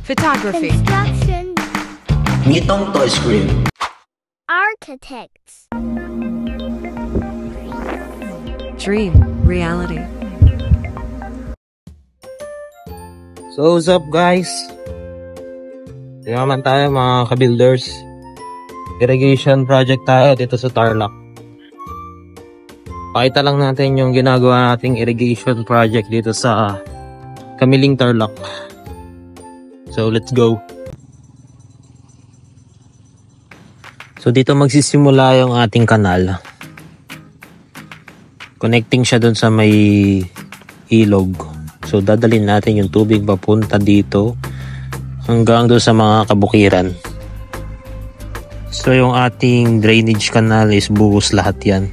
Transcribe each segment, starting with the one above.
Photography. Construction. Nitong Toy Screen. Architects. Dream. Reality. So what's up guys? Tingnan naman tayo mga ka-builders. Irrigation project tayo dito sa Tarlac. Pakita lang natin yung ginagawa nating irrigation project dito sa Kamiling Tarlac. So let's go. So dito magsisimula yung ating kanal. Connecting siya dun sa may ilog. So dadalhin natin yung tubig papunta dito hanggang doon sa mga kabukiran. So yung ating drainage canal is buhos lahat yan.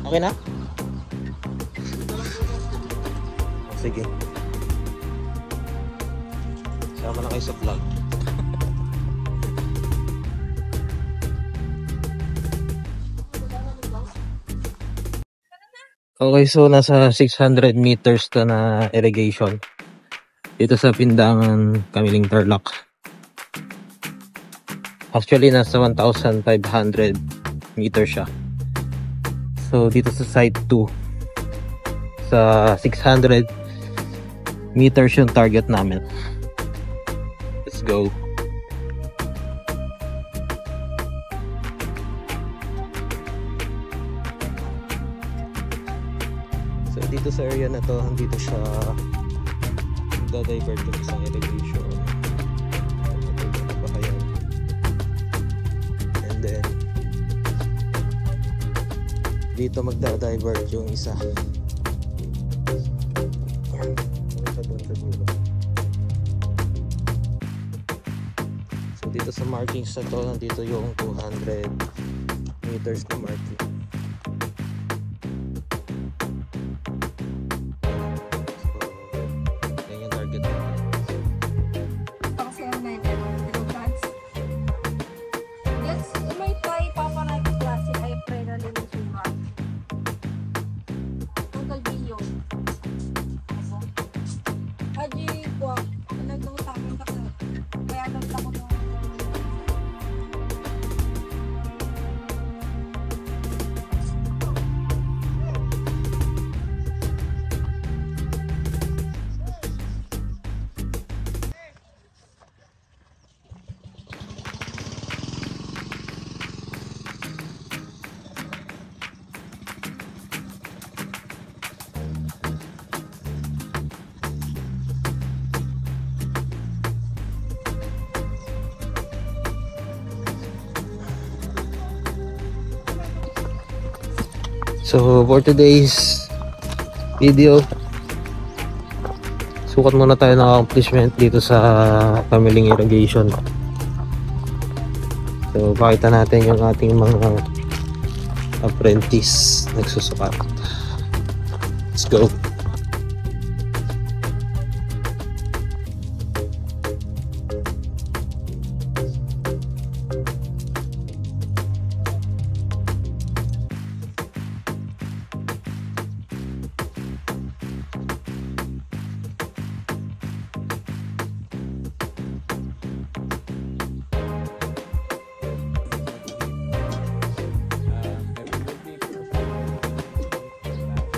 Okay na? Sige. Sama na kayo sa vlog. Okay, so nasa 600 meters na irrigation dito sa Pindangan, Kamiling Tarlac. Actually, nasa 1,500 meters siya. So dito sa side 2 sa 600 meters yung target namin. Let's go. So dito sa area na to, dito siya da-divert yung isang irrigation. And then dito magda-divert yung isa. So dito sa markings na to, nandito yung 200 meters na marking. So yan yung target natin. So for today's video, sukat muna tayo ng accomplishment dito sa Kamiling irrigation. So pakita natin yung ating mga apprentice nagsusukat. Let's go.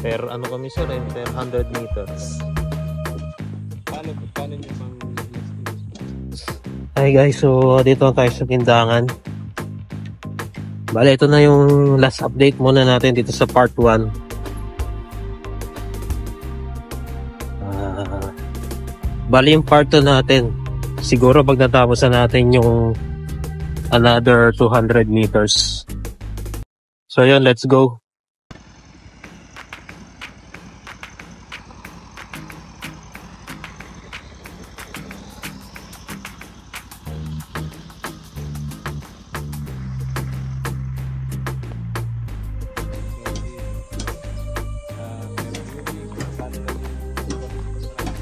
Per ano kami sir, per 100 meters. Paano nyo bang Hi guys, so dito tayo sa tindahan. Bale, ito na yung last update muna natin dito sa part 1. Bale, yung part 2 natin, siguro pag natapos na natin yung another 200 meters. So yun, let's go.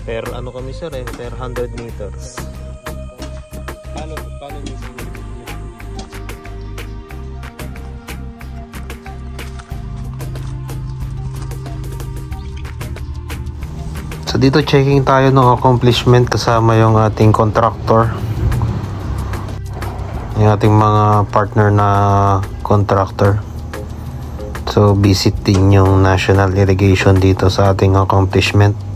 Per ano kami sir per 100 meters. Paano So dito checking tayo ng accomplishment kasama yung ating contractor. Yung ating mga partner na contractor. So visiting yung national irrigation dito sa ating accomplishment.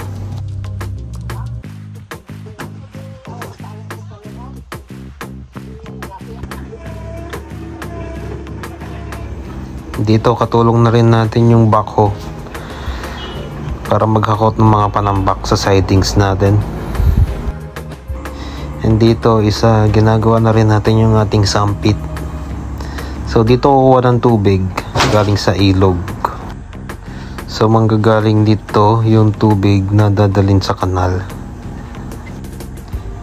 Dito katulong na rin natin yung backhoe para maghakot ng mga panambak sa sidings natin. And dito isa ginagawa na rin natin yung ating sampit. So dito kukuha ng tubig galing sa ilog. So manggagaling dito yung tubig na dadalhin sa kanal.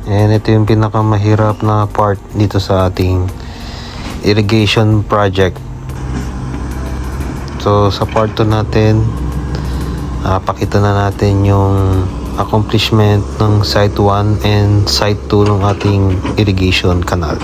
And ito yung pinakamahirap na part dito sa ating irrigation project. So sa part 2 natin, pakita na natin yung accomplishment ng site 1 and site 2 ng ating irrigation canal.